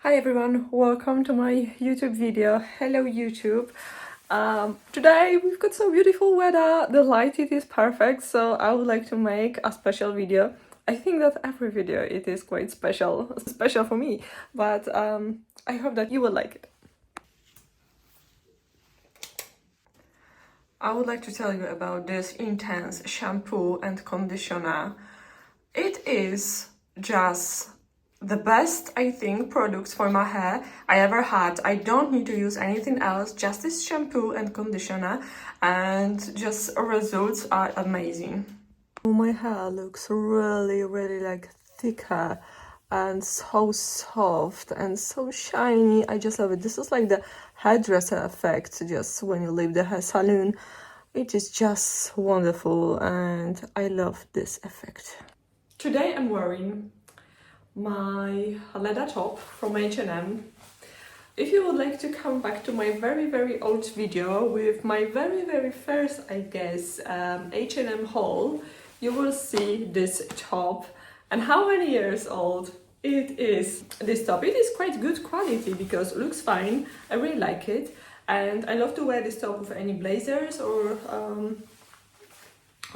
Hi everyone, welcome to my YouTube video. Hello YouTube. Today we've got some beautiful weather. The light it is perfect, so I would like to make a special video. I think that every video it is quite special for me, but I hope that you will like it. I would like to tell you about this intense shampoo and conditioner. It is just the best, I think, products for my hair I ever had. I don't need to use anything else, just this shampoo and conditioner, and just results are amazing. My hair looks really like thicker and so soft and so shiny. I just love it. This is like the hairdresser effect, just when you leave the hair salon. It is just wonderful and I love this effect. Today I'm wearing my leather top from H&M. If you would like to come back to my very old video with my very first, I guess, H&M haul, you will see this top and how many years old it is. This top, it is quite good quality because it looks fine. I really like it and I love to wear this top with any blazers or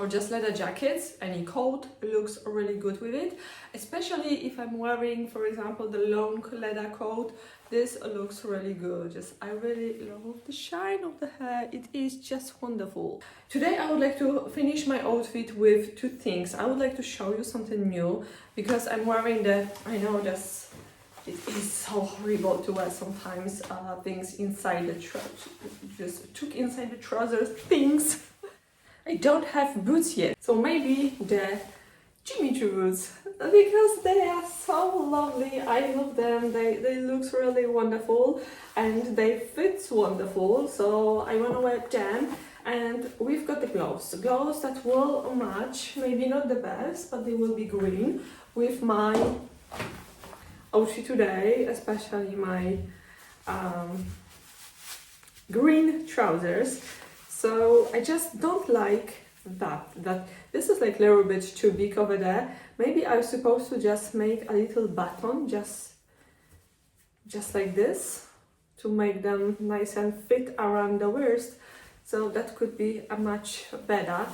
just leather jackets. Any coat looks really good with it, especially if I'm wearing, for example, the long leather coat. This looks really good. Just I really love the shine of the hair. It is just wonderful. Today I would like to finish my outfit with two things. I would like to show you something new because I'm wearing the, I know this it is so horrible to wear sometimes things inside the just took inside the trousers things. I don't have boots yet, so maybe the Jimmy Choo boots, because they are so lovely. I love them. They look really wonderful and they fit wonderful, so I want to wear them. And we've got the gloves that will match, maybe not the best, but they will be green with my outfit today, especially my green trousers. So I just don't like that this is like a little bit too big over there. Maybe I was supposed to just make a little button, just like this, to make them nice and fit around the waist. So that could be a much better.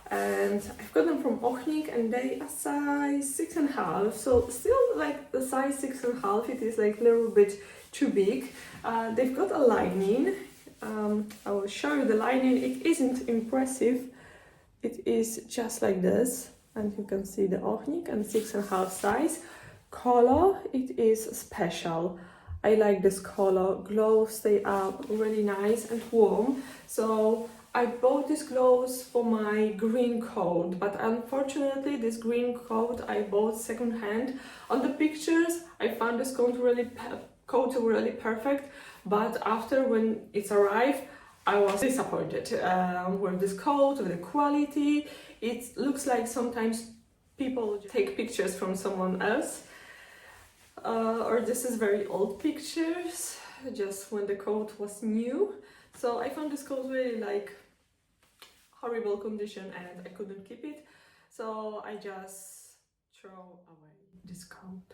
And I've got them from Ochnik and they are size 6.5. So still like the size 6.5, it is like a little bit too big. They've got a lining. I will show you the lining. It isn't impressive. It is just like this, and you can see the Ochnik and 6.5 size. Color, it is special. I like this color. Gloves, they are really nice and warm. So I bought these gloves for my green coat, but unfortunately this green coat I bought second-hand. On the pictures I found this coat really perfect, but after when it's arrived I was disappointed with this coat, with the quality. It looks like sometimes people take pictures from someone else, or this is very old pictures, just when the coat was new. So I found this coat really like horrible condition and I couldn't keep it, so I just throw away this coat.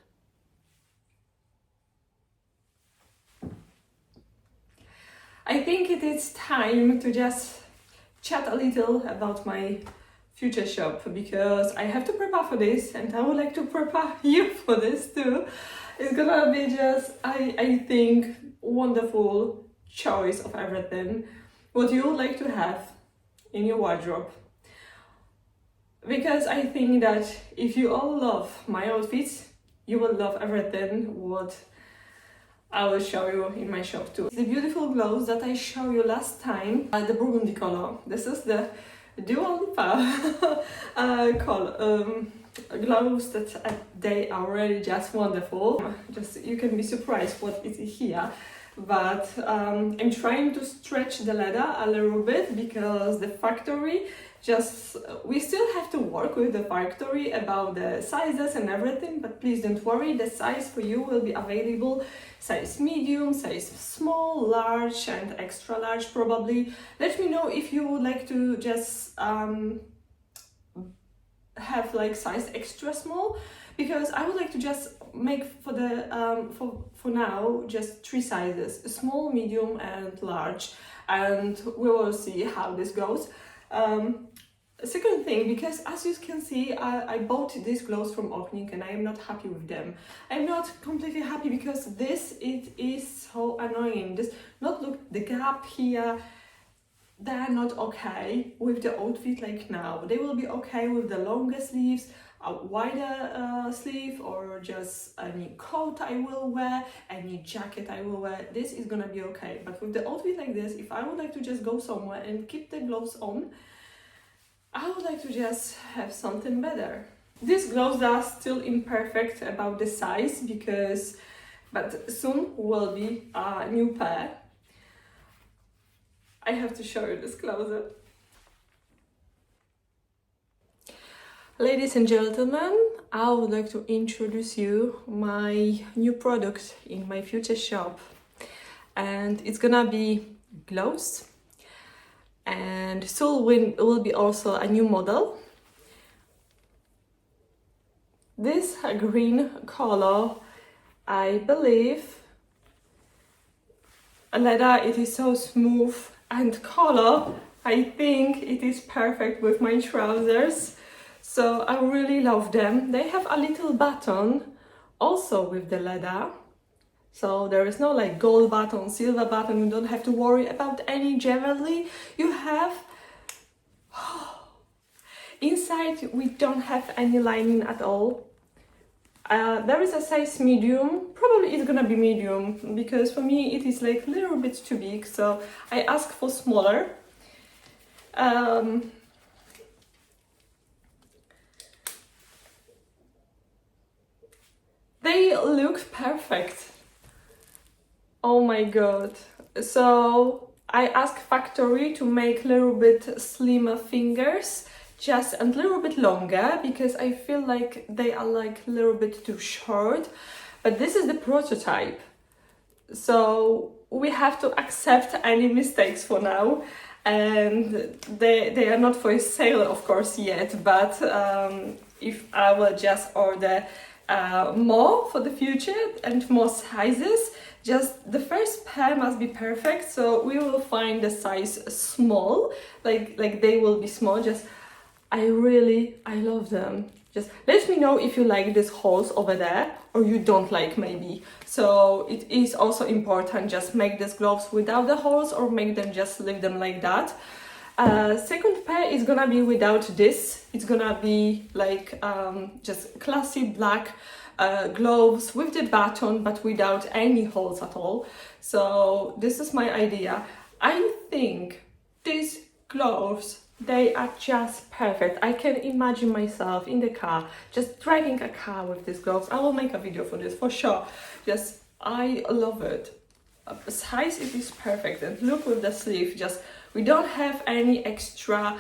I think it is time to just chat a little about my future shop, because I have to prepare for this and I would like to prepare you for this too. It's gonna be just, I think, wonderful choice of everything what you would like to have in your wardrobe. Because I think that if you all love my outfits, you will love everything what I will show you in my shop too. The beautiful gloves that I showed you last time, the burgundy color. This is the Dua Lipa gloves that they are really just wonderful. Just you can be surprised what is here. But I'm trying to stretch the leather a little bit because the factory we still have to work with the factory about the sizes and everything, but please don't worry, the size for you will be available, size medium, size small, large and extra large probably. Let me know if you would like to just have like size extra small, because I would like to just make for the for now just 3 sizes: small, medium, and large, and we will see how this goes. Second thing, because as you can see, I bought these gloves from Opening and I am not happy with them. I'm not completely happy because it is so annoying. Just not look the gap here. They are not okay with the outfit like now. They will be okay with the longer sleeves, a wider sleeve, or just any coat I will wear, any jacket I will wear. This is gonna be okay. But with the outfit like this, if I would like to just go somewhere and keep the gloves on, I would like to just have something better. These gloves are still imperfect about the size but soon will be a new pair. I have to show you this closer. Ladies and gentlemen, I would like to introduce you my new product in my future shop. And it's gonna be gloves. And soon will be also a new model. This green color, I believe, leather, it is so smooth, and color, I think it is perfect with my trousers. So I really love them. They have a little button also with the leather. So there is no like gold button, silver button. You don't have to worry about any jewelry. You have inside we don't have any lining at all. There is a size medium. Probably it's gonna be medium because for me it is like a little bit too big. So I asked for smaller. They look perfect. Oh my god. So I asked factory to make a little bit slimmer fingers, just a little bit longer, because I feel like they are like a little bit too short. But this is the prototype. So we have to accept any mistakes for now. And they are not for sale, of course, yet. But if I will just order more for the future and more sizes, just the first pair must be perfect. So we will find the size small, like they will be small. Just I love them. Just let me know if you like these holes over there or you don't like maybe. So it is also important, just make these gloves without the holes or make them just leave them like that. Second pair is gonna be without this. It's gonna be like just classy black gloves with the button but without any holes at all. So this is my idea. I think these gloves, they are just perfect. I can imagine myself in the car just driving a car with these gloves. I will make a video for this for sure. Just I love it. Size it is perfect, and look with the sleeve, just we don't have any extra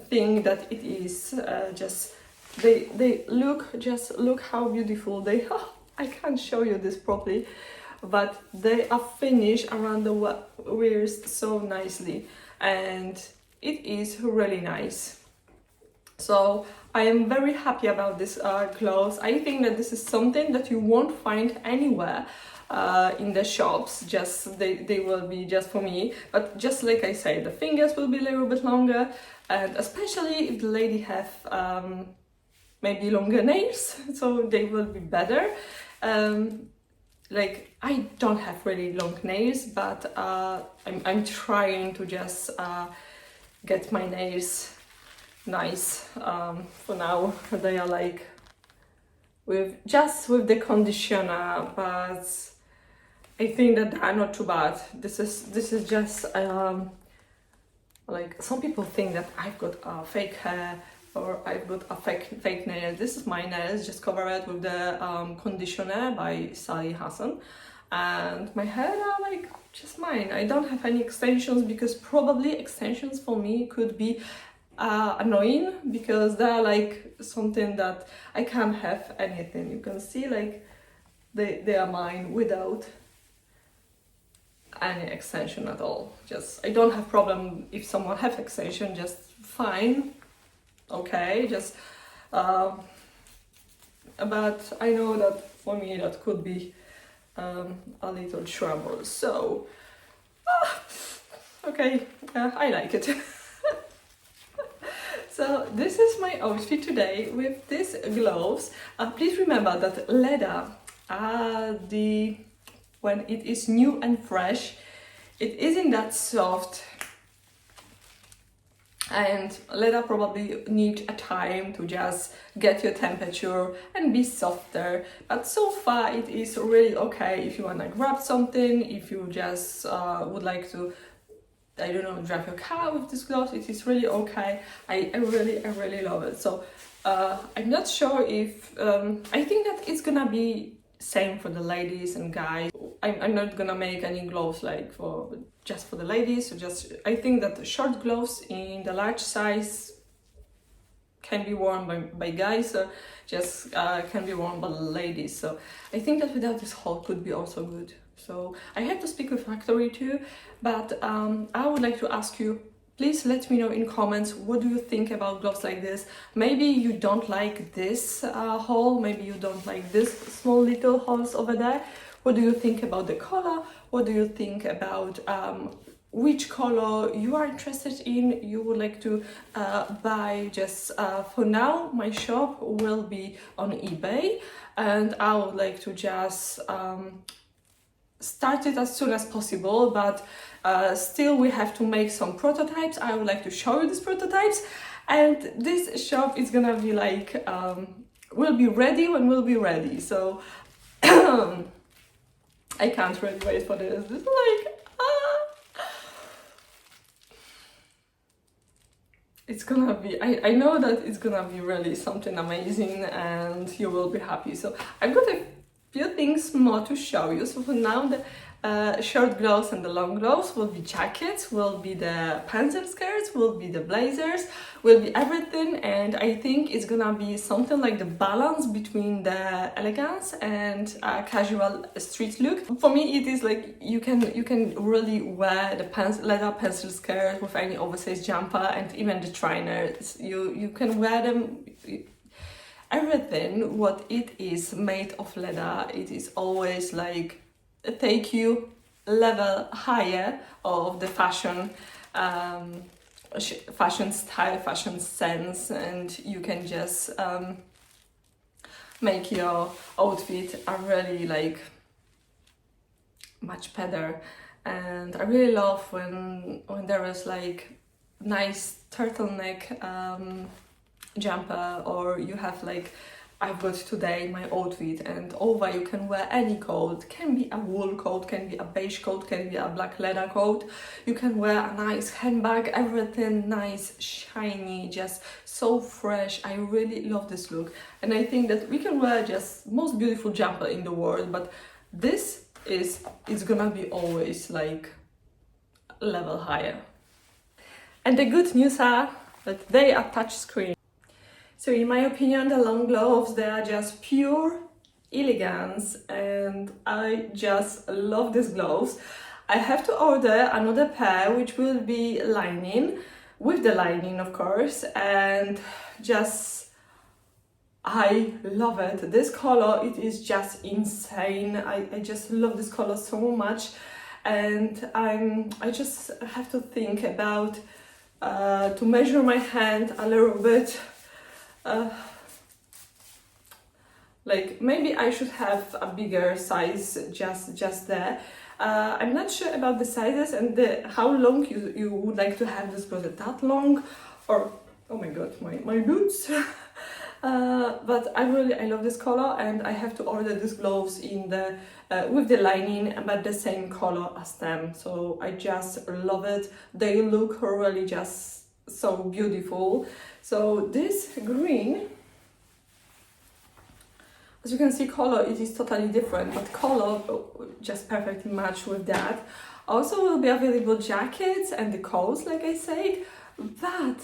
thing that it is just they look, just look how beautiful they are. I can't show you this properly, but they are finished around the waist so nicely, and it is really nice. So I am very happy about this clothes. I think that this is something that you won't find anywhere in the shops. Just they will be just for me. But just like I say, the fingers will be a little bit longer, and especially if the lady have maybe longer nails, so they will be better. Like I don't have really long nails, but I'm trying to just get my nails nice. For now they are like with the conditioner, but I think that they are not too bad. This is just like some people think that I've got fake hair or I've got a fake nail. This is my nails, just covered with the conditioner by Sally Hassan, and my hair are like just mine. I don't have any extensions because probably extensions for me could be annoying, because they're like something that I can't have anything. You can see like they are mine without any extension at all. Just I don't have problem if someone have extension, just fine, okay, just but I know that for me that could be a little trouble. So, okay, I like it. So this is my outfit today with these gloves. Please remember that leather, when it is new and fresh, it isn't that soft, and leather probably need a time to just get your temperature and be softer. But so far it is really okay if you wanna grab something, if you just would like to, I don't know, drive your car with this gloves. It is really okay. I really love it. So I'm not sure if I think that it's gonna be same for the ladies and guys. I'm not gonna make any gloves like just for the ladies. So just I think that the short gloves in the large size can be worn by guys, so just can be worn by ladies. So I think that without this hole could be also good. So I have to speak with factory too, but I would like to ask you, please let me know in comments, what do you think about gloves like this? Maybe you don't like this hole, maybe you don't like this small little holes over there. What do you think about the color? What do you think about which color you are interested in, you would like to buy? Just for now, my shop will be on eBay, and I would like to just start it as soon as possible, but still we have to make some prototypes. I would like to show you these prototypes, and this shop is gonna be like will be ready when we'll be ready. So I can't really wait for this. This is like it's gonna be, I know that it's gonna be really something amazing and you will be happy. So I've got a few things more to show you. So for now, the short gloves and the long gloves will be jackets, will be the pencil skirts, will be the blazers, will be everything. And I think it's gonna be something like the balance between the elegance and casual street look. For me, it is like you can really wear the leather pencil skirt with any oversized jumper, and even the trainers. You can wear them. Everything what it is made of leather, it is always like take you level higher of the fashion fashion style, fashion sense, and you can just make your outfit a really like much better. And I really love when there is like nice turtleneck jumper, or you have like I've got today my outfit, and over you can wear any coat. Can be a wool coat, can be a beige coat, can be a black leather coat. You can wear a nice handbag, everything nice, shiny, just so fresh. I really love this look, and I think that we can wear just most beautiful jumper in the world, but this it's gonna be always like a level higher. And the good news are that they are touchscreen. So in my opinion, the long gloves, they are just pure elegance, and I just love these gloves. I have to order another pair, which will be lining, with the lining of course, and just I love it. This color, it is just insane. I just love this color so much, and I just have to think about to measure my hand a little bit. Like maybe I should have a bigger size just there. I'm not sure about the sizes and how long you would like to have this closet, that long, or oh my god, my boots. But I love this color, and I have to order these gloves in the with the lining but the same color as them. So I just love it. They look really just so beautiful. So this green, as you can see, color it is totally different, but color just perfectly match with that. Also will be available jackets and the coats, like I said, but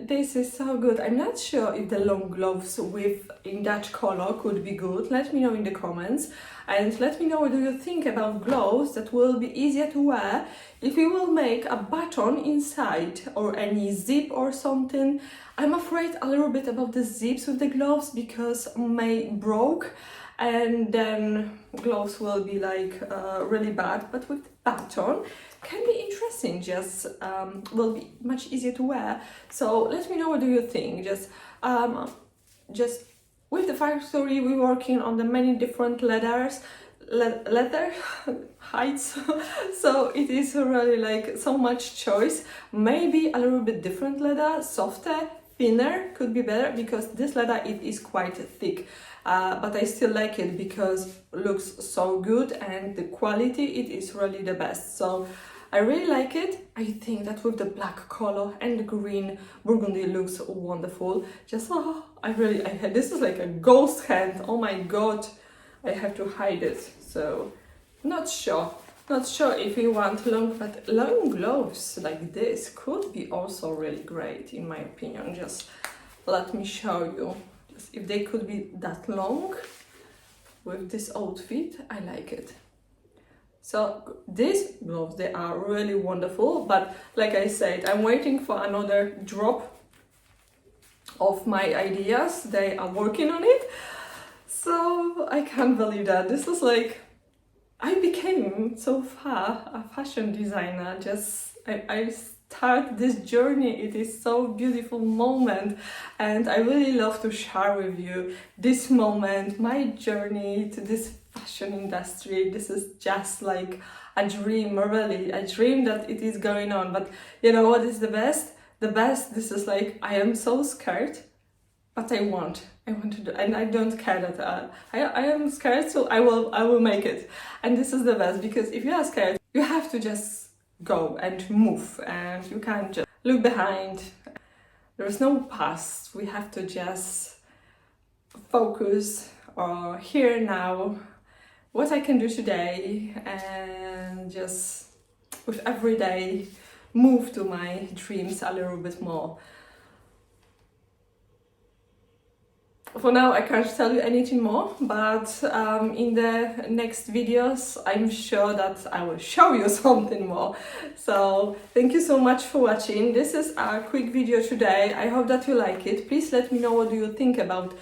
This is so good. I'm not sure if the long gloves in that color could be good. Let me know in the comments, and let me know what do you think about gloves that will be easier to wear if you will make a button inside or any zip or something. I'm afraid a little bit about the zips with the gloves because may broke, and then gloves will be like really bad, but with the button can be interesting, just will be much easier to wear. So let me know what do you think. Just with the factory we're working on the many different leather heights, so it is really like so much choice. Maybe a little bit different leather, softer, thinner could be better, because this leather it is quite thick, but I still like it because looks so good and the quality it is really the best. So I really like it. I think that with the black color and the green burgundy looks wonderful. Just this is like a ghost hand. Oh my god, I have to hide it. So not sure if you want long, but long gloves like this could be also really great in my opinion. Just let me show you. Just if they could be that long with this outfit, I like it. So these gloves, they are really wonderful, but like I said, I'm waiting for another drop of my ideas. They are working on it, so I can't believe that. This is like, I became so far a fashion designer. I start this journey. It is so beautiful moment, and I really love to share with you this moment, my journey to this fashion industry. This is just like a dream, really a dream that it is going on. But you know what is the best? This is like, I am so scared, but I want to do, and I don't care that I am scared, so I will make it. And this is the best, because if you are scared, you have to just go and move, and you can't just look behind. There is no past. We have to just focus or here now, what I can do today, and just with every day move to my dreams a little bit more. For now I can't tell you anything more, but in the next videos I'm sure that I will show you something more. So thank you so much for watching. This is a quick video today. I hope that you like it. Please let me know what do you think about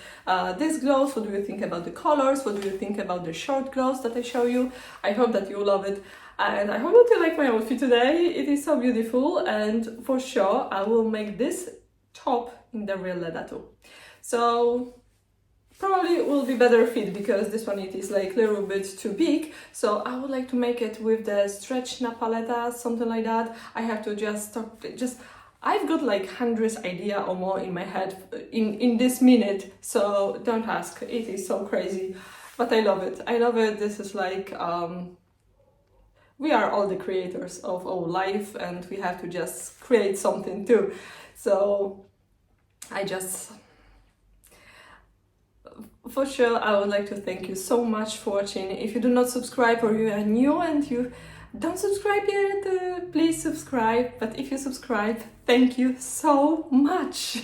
these gloves, what do you think about the colors, what do you think about the short gloves that I show you. I hope that you love it, and I hope that you like my outfit today. It is so beautiful, and for sure I will make this top in the real leather too. So probably it will be better fit, because this one it is like a little bit too big. So I would like to make it with the stretch napa leather, something like that. I have to I've got like hundreds idea or more in my head in this minute, so don't ask, it is so crazy, but I love it. This is like we are all the creators of our life, and we have to just create something too. So for sure, I would like to thank you so much for watching. If you do not subscribe, or you are new and you don't subscribe yet, please subscribe. But if you subscribe, thank you so much.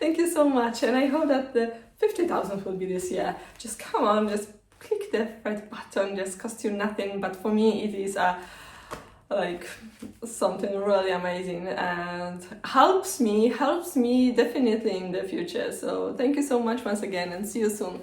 Thank you so much, and I hope that the 50,000 will be this year. Just come on, just click the red button. Just cost you nothing, but for me it is like something really amazing, and helps me definitely in the future. So thank you so much once again, and see you soon.